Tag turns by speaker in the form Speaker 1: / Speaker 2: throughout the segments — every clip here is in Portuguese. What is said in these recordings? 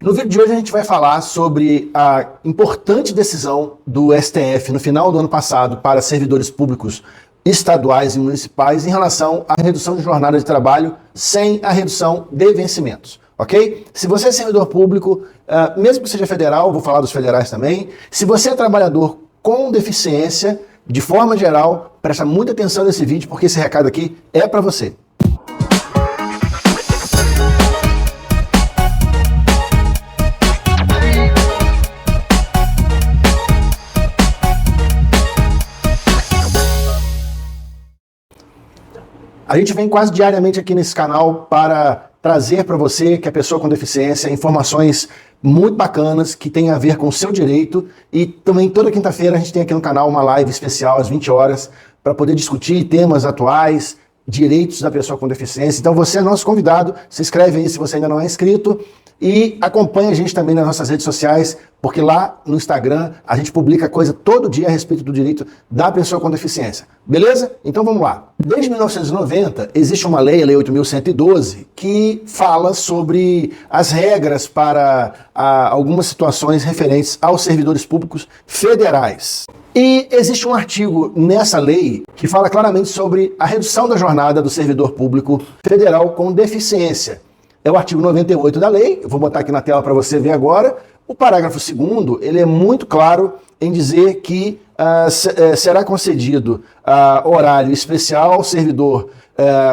Speaker 1: No vídeo de hoje a gente vai falar sobre a importante decisão do STF no final do ano passado para servidores públicos estaduais e municipais em relação à redução de jornada de trabalho sem a redução de vencimentos, ok? Se você é servidor público, mesmo que seja federal, vou falar dos federais também, se você é trabalhador com deficiência, de forma geral, presta muita atenção nesse vídeo porque esse recado aqui é para você. A gente vem quase diariamente aqui nesse canal para trazer para você, que é pessoa com deficiência, informações muito bacanas que tem a ver com o seu direito, e também toda quinta-feira a gente tem aqui no canal uma live especial às 20 horas para poder discutir temas atuais, direitos da pessoa com deficiência. Então você é nosso convidado, se inscreve aí se você ainda não é inscrito e acompanha a gente também nas nossas redes sociais, porque lá no Instagram a gente publica coisa todo dia a respeito do direito da pessoa com deficiência. Beleza? Então vamos lá. Desde 1990 existe uma lei, a Lei 8.112, que fala sobre as regras para algumas situações referentes aos servidores públicos federais. E existe um artigo nessa lei que fala claramente sobre a redução da jornada do servidor público federal com deficiência. É o artigo 98 da lei, eu vou botar aqui na tela para você ver agora. O parágrafo 2º, ele é muito claro em dizer que será concedido horário especial ao servidor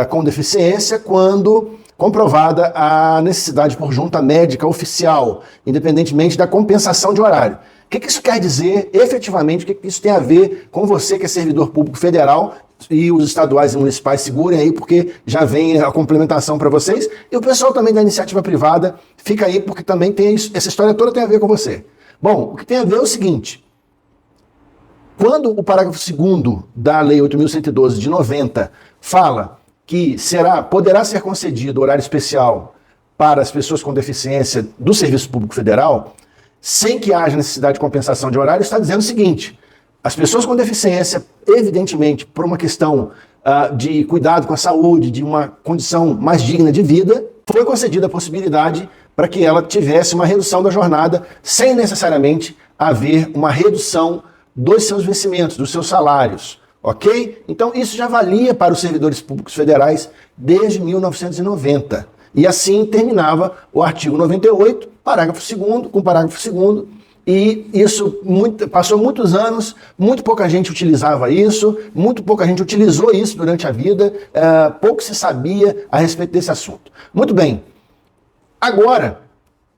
Speaker 1: com deficiência quando comprovada a necessidade por junta médica oficial, independentemente da compensação de horário. O que isso quer dizer efetivamente? O que isso tem a ver com você que é servidor público federal e os estaduais e municipais? Segurem aí porque já vem a complementação para vocês. E o pessoal também da iniciativa privada, fica aí porque também tem isso, essa história toda tem a ver com você. Bom, o que tem a ver é o seguinte: quando o parágrafo 2º da Lei 8.112 de 90 fala que poderá ser concedido horário especial para as pessoas com deficiência do Serviço Público Federal, sem que haja necessidade de compensação de horário, está dizendo o seguinte: as pessoas com deficiência, evidentemente, por uma questão de cuidado com a saúde, de uma condição mais digna de vida, foi concedida a possibilidade para que ela tivesse uma redução da jornada, sem necessariamente haver uma redução dos seus vencimentos, dos seus salários, ok? Então isso já valia para os servidores públicos federais desde 1990. E assim terminava o artigo 98, parágrafo 2º, com o parágrafo 2º, e isso passou muitos anos, muito pouca gente utilizava isso, muito pouca gente utilizou isso durante a vida, pouco se sabia a respeito desse assunto. Muito bem, agora,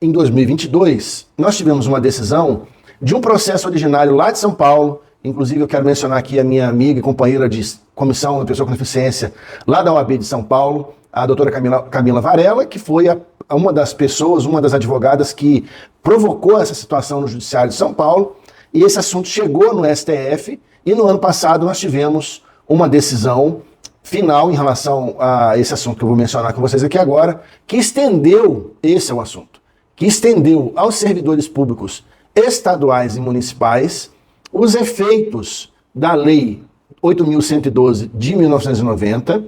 Speaker 1: em 2022, nós tivemos uma decisão de um processo originário lá de São Paulo. Inclusive eu quero mencionar aqui a minha amiga e companheira de comissão da pessoa com deficiência lá da OAB de São Paulo, a doutora Camila Varela, que foi uma das pessoas, uma das advogadas que provocou essa situação no Judiciário de São Paulo, e esse assunto chegou no STF, e no ano passado nós tivemos uma decisão final em relação a esse assunto que eu vou mencionar com vocês aqui agora, que estendeu, esse é o assunto, que estendeu aos servidores públicos estaduais e municipais os efeitos da Lei 8.112 de 1990,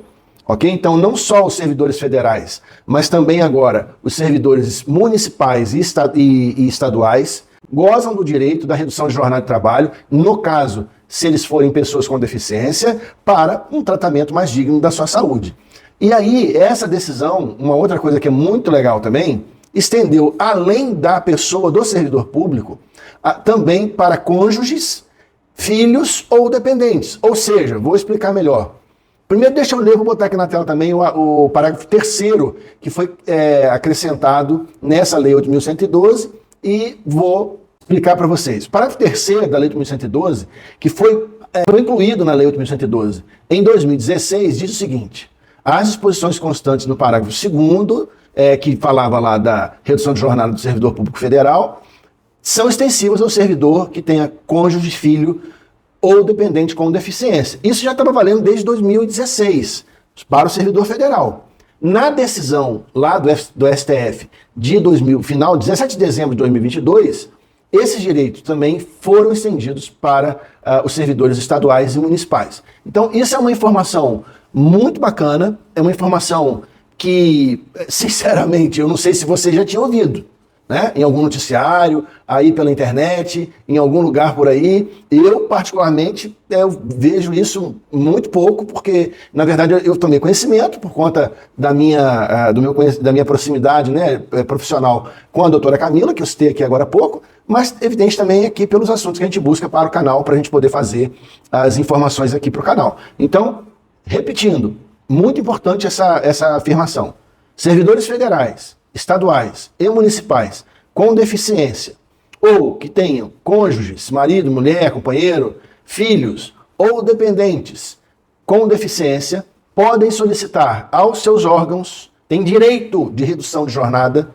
Speaker 1: ok? Então, não só os servidores federais, mas também agora os servidores municipais e estaduais gozam do direito da redução de jornada de trabalho, no caso, se eles forem pessoas com deficiência, para um tratamento mais digno da sua saúde. E aí, essa decisão, uma outra coisa que é muito legal também, estendeu, além da pessoa do servidor público, também para cônjuges, filhos ou dependentes. Ou seja, vou explicar melhor. Primeiro, deixa eu ler, vou botar aqui na tela também o parágrafo 3º, que foi acrescentado nessa Lei 8.112, e vou explicar para vocês. O parágrafo 3º da Lei 8.112, que foi incluído na Lei 8.112 em 2016, diz o seguinte: as disposições constantes no parágrafo 2º, que falava lá da redução de jornada do servidor público federal, são extensivas ao servidor que tenha cônjuge, filho ou dependente com deficiência. Isso já estava valendo desde 2016 para o servidor federal. Na decisão lá do STF de final 17 de dezembro de 2022, esses direitos também foram estendidos para os servidores estaduais e municipais. Então, isso é uma informação muito bacana, é uma informação que, sinceramente, eu não sei se você já tinha ouvido. né? Em algum noticiário, aí pela internet, em algum lugar por aí. Eu, particularmente, eu vejo isso muito pouco, porque, na verdade, eu tomei conhecimento por conta da minha proximidade, né, profissional com a doutora Camila, que eu citei aqui agora há pouco, mas, evidente, também aqui pelos assuntos que a gente busca para o canal, para a gente poder fazer as informações aqui para o canal. Então, repetindo, muito importante essa afirmação. Servidores federais, estaduais e municipais com deficiência, ou que tenham cônjuges, marido, mulher, companheiro, filhos ou dependentes com deficiência, podem solicitar aos seus órgãos, têm direito de redução de jornada,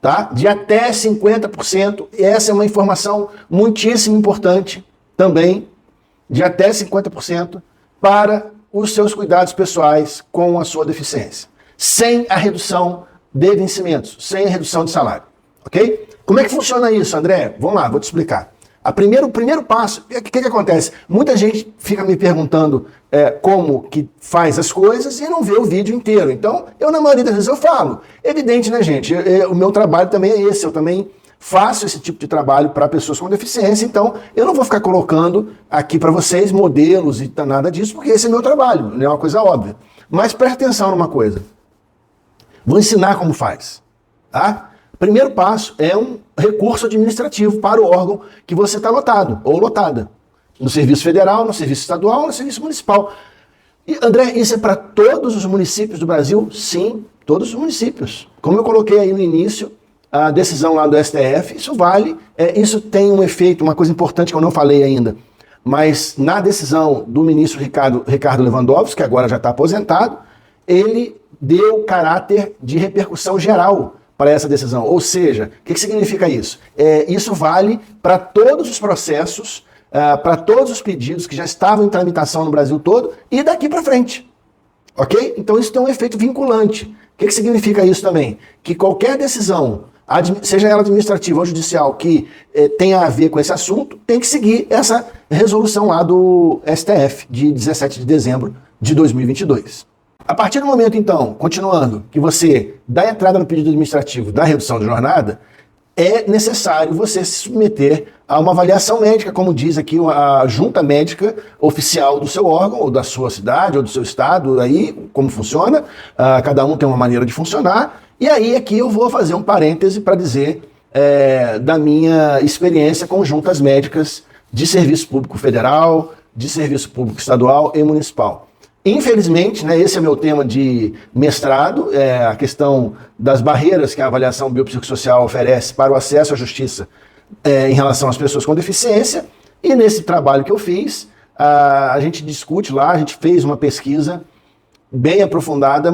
Speaker 1: tá? De até 50%, e essa é uma informação muitíssimo importante também, de até 50% para os seus cuidados pessoais com a sua deficiência, sem a redução de vencimentos, sem a redução de salário, ok? Como é que funciona isso, André? Vamos lá, vou te explicar. O primeiro passo, o que acontece? Muita gente fica me perguntando como que faz as coisas e não vê o vídeo inteiro. Então, eu na maioria das vezes eu falo. Evidente, né, gente? O meu trabalho também é esse, eu também faço esse tipo de trabalho para pessoas com deficiência, então eu não vou ficar colocando aqui para vocês modelos e nada disso, porque esse é meu trabalho, é uma coisa óbvia. Mas preste atenção numa coisa. Vou ensinar como faz, tá? Primeiro passo é um recurso administrativo para o órgão que você está lotado ou lotada. No serviço federal, no serviço estadual, no serviço municipal. E, André, isso é para todos os municípios do Brasil? Sim, todos os municípios. Como eu coloquei aí no início, a decisão lá do STF, isso vale, isso tem um efeito, uma coisa importante que eu não falei ainda. Mas na decisão do ministro Ricardo Lewandowski, que agora já está aposentado, ele deu caráter de repercussão geral para essa decisão. Ou seja, o que significa isso? Isso vale para todos os processos, para todos os pedidos que já estavam em tramitação no Brasil todo e daqui para frente. Ok? Então isso tem um efeito vinculante. O que significa isso também? Que qualquer decisão, seja ela administrativa ou judicial, que tenha a ver com esse assunto, tem que seguir essa resolução lá do STF, de 17 de dezembro de 2022. A partir do momento, então, continuando, que você dá entrada no pedido administrativo da redução de jornada, é necessário você se submeter a uma avaliação médica, como diz aqui a junta médica oficial do seu órgão, ou da sua cidade, ou do seu estado, aí como funciona, cada um tem uma maneira de funcionar, e aí aqui eu vou fazer um parêntese para dizer da minha experiência com juntas médicas de serviço público federal, de serviço público estadual e municipal. Infelizmente, né, esse é meu tema de mestrado, a questão das barreiras que a avaliação biopsicossocial oferece para o acesso à justiça em relação às pessoas com deficiência. E nesse trabalho que eu fiz, a gente discute lá, a gente fez uma pesquisa bem aprofundada,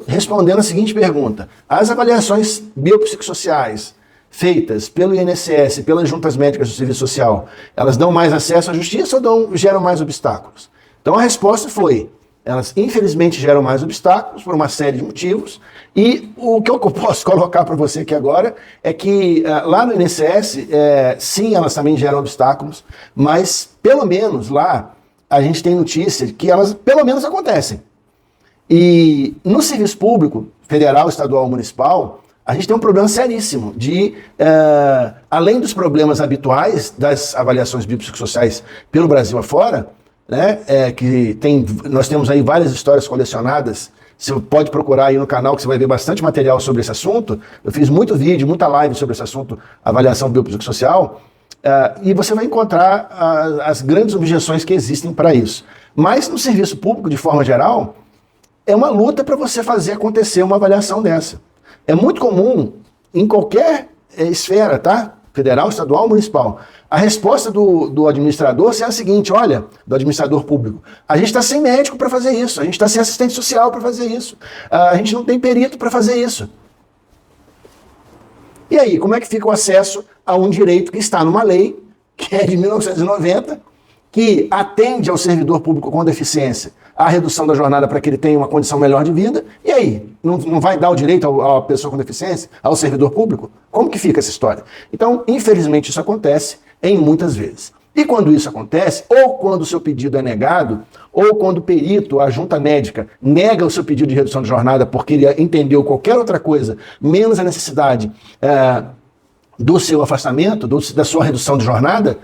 Speaker 1: respondendo a seguinte pergunta: as avaliações biopsicossociais feitas pelo INSS, pelas juntas médicas do serviço social, elas dão mais acesso à justiça ou geram mais obstáculos? Então a resposta foi, elas infelizmente geram mais obstáculos por uma série de motivos, e o que eu posso colocar para você aqui agora é que lá no INSS, sim, elas também geram obstáculos, mas pelo menos lá a gente tem notícia de que elas pelo menos acontecem. E no serviço público, federal, estadual, municipal, a gente tem um problema seríssimo de, além dos problemas habituais das avaliações biopsicossociais pelo Brasil afora, né, nós temos aí várias histórias colecionadas. Você pode procurar aí no canal que você vai ver bastante material sobre esse assunto. Eu fiz muito vídeo, muita live sobre esse assunto, avaliação biopsicossocial, e você vai encontrar as grandes objeções que existem para isso. Mas no serviço público, de forma geral, é uma luta para você fazer acontecer uma avaliação dessa. É muito comum em qualquer esfera, tá? Federal, estadual, municipal. A resposta do administrador é a seguinte: olha, do administrador público, a gente está sem médico para fazer isso, a gente está sem assistente social para fazer isso, a gente não tem perito para fazer isso. E aí, como é que fica o acesso a um direito que está numa lei, que é de 1990, que atende ao servidor público com deficiência a redução da jornada para que ele tenha uma condição melhor de vida? E aí, não vai dar o direito à pessoa com deficiência, ao servidor público? Como que fica essa história? Então, infelizmente, isso acontece em muitas vezes. E quando isso acontece, ou quando o seu pedido é negado, ou quando o perito, a junta médica, nega o seu pedido de redução de jornada porque ele entendeu qualquer outra coisa, menos a necessidade do seu afastamento, da sua redução de jornada,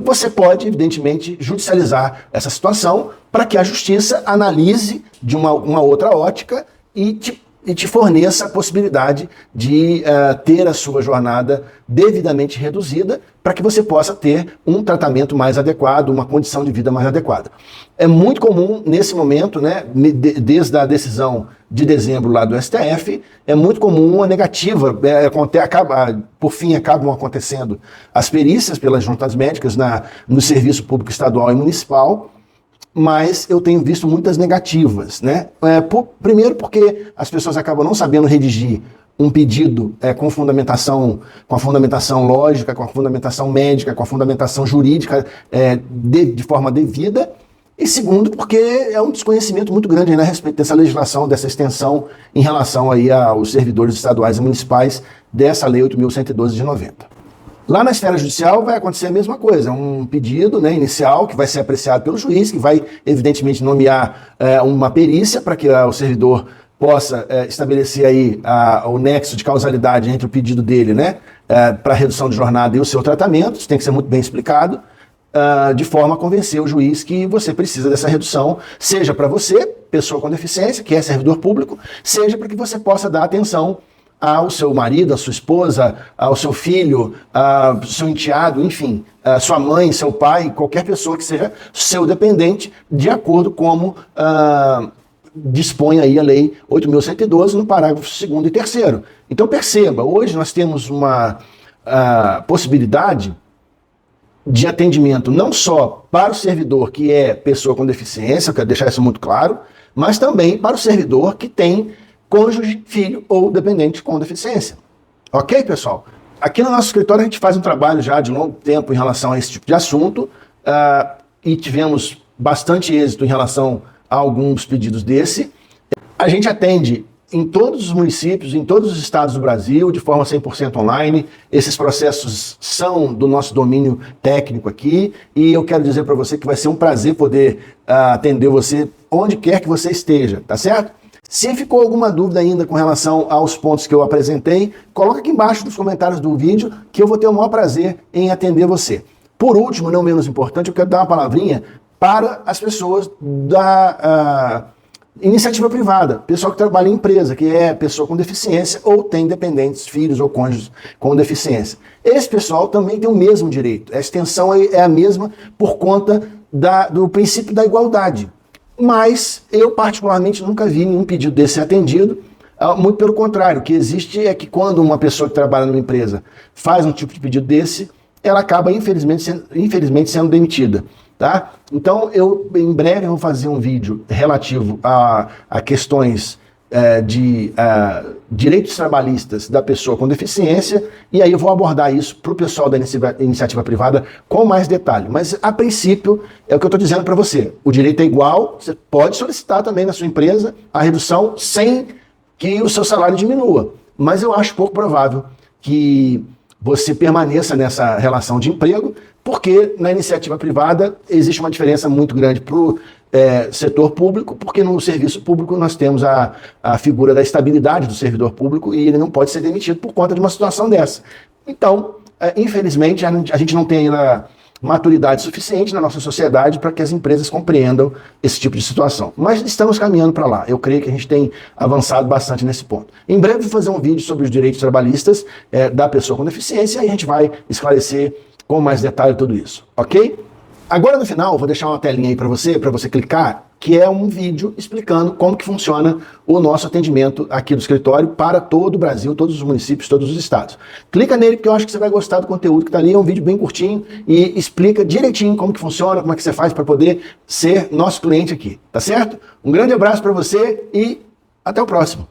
Speaker 1: você pode, evidentemente, judicializar essa situação para que a justiça analise de uma outra ótica e te forneça a possibilidade de ter a sua jornada devidamente reduzida para que você possa ter um tratamento mais adequado, uma condição de vida mais adequada. É muito comum nesse momento, né, desde a decisão de dezembro lá do STF, é muito comum a negativa, por fim acabam acontecendo as perícias pelas juntas médicas no serviço público estadual e municipal, mas eu tenho visto muitas negativas, né? Primeiro porque as pessoas acabam não sabendo redigir um pedido com a fundamentação lógica, com a fundamentação médica, com a fundamentação jurídica de forma devida. E segundo, porque é um desconhecimento muito grande a respeito dessa legislação, dessa extensão em relação aí aos servidores estaduais e municipais dessa Lei 8.112 de 90. Lá na esfera judicial vai acontecer a mesma coisa, um pedido, né, inicial que vai ser apreciado pelo juiz, que vai evidentemente nomear uma perícia para que o servidor possa estabelecer aí o nexo de causalidade entre o pedido dele, né, para redução de jornada e o seu tratamento. Isso tem que ser muito bem explicado, de forma a convencer o juiz que você precisa dessa redução, seja para você, pessoa com deficiência, que é servidor público, seja para que você possa dar atenção ao seu marido, à sua esposa, ao seu filho, ao seu enteado, enfim, a sua mãe, seu pai, qualquer pessoa que seja seu dependente, de acordo como dispõe aí a Lei 8.112 no parágrafo 2º e 3º. Então perceba, hoje nós temos uma possibilidade de atendimento não só para o servidor que é pessoa com deficiência, eu quero deixar isso muito claro, mas também para o servidor que tem cônjuge, filho ou dependente com deficiência. Ok, pessoal? Aqui no nosso escritório a gente faz um trabalho já de longo tempo em relação a esse tipo de assunto e tivemos bastante êxito em relação a alguns pedidos desse. A gente atende em todos os municípios, em todos os estados do Brasil, de forma 100% online. Esses processos são do nosso domínio técnico aqui e eu quero dizer para você que vai ser um prazer poder atender você onde quer que você esteja, tá certo? Se ficou alguma dúvida ainda com relação aos pontos que eu apresentei, coloca aqui embaixo nos comentários do vídeo que eu vou ter o maior prazer em atender você. Por último, não menos importante, eu quero dar uma palavrinha para as pessoas da iniciativa privada, pessoal que trabalha em empresa, que é pessoa com deficiência ou tem dependentes, filhos ou cônjuges com deficiência. Esse pessoal também tem o mesmo direito. A extensão é a mesma por conta do princípio da igualdade. Mas eu particularmente nunca vi nenhum pedido desse atendido, muito pelo contrário, o que existe é que quando uma pessoa que trabalha numa empresa faz um tipo de pedido desse, ela acaba infelizmente sendo demitida. Tá? Então eu em breve vou fazer um vídeo relativo a questões de direitos trabalhistas da pessoa com deficiência, e aí eu vou abordar isso para o pessoal da iniciativa privada com mais detalhe. Mas, a princípio, é o que eu estou dizendo para você. O direito é igual, você pode solicitar também na sua empresa a redução sem que o seu salário diminua. Mas eu acho pouco provável que você permaneça nessa relação de emprego, porque na iniciativa privada existe uma diferença muito grande para o setor público, porque no serviço público nós temos a figura da estabilidade do servidor público e ele não pode ser demitido por conta de uma situação dessa. Então, infelizmente, a gente não tem ainda maturidade suficiente na nossa sociedade para que as empresas compreendam esse tipo de situação. Mas estamos caminhando para lá. Eu creio que a gente tem avançado bastante nesse ponto. Em breve vou fazer um vídeo sobre os direitos trabalhistas da pessoa com deficiência e a gente vai esclarecer com mais detalhe tudo isso, ok? Agora no final, vou deixar uma telinha aí para você clicar, que é um vídeo explicando como que funciona o nosso atendimento aqui do escritório para todo o Brasil, todos os municípios, todos os estados. Clica nele porque eu acho que você vai gostar do conteúdo que está ali, é um vídeo bem curtinho e explica direitinho como que funciona, como é que você faz para poder ser nosso cliente aqui, tá certo? Um grande abraço para você e até o próximo.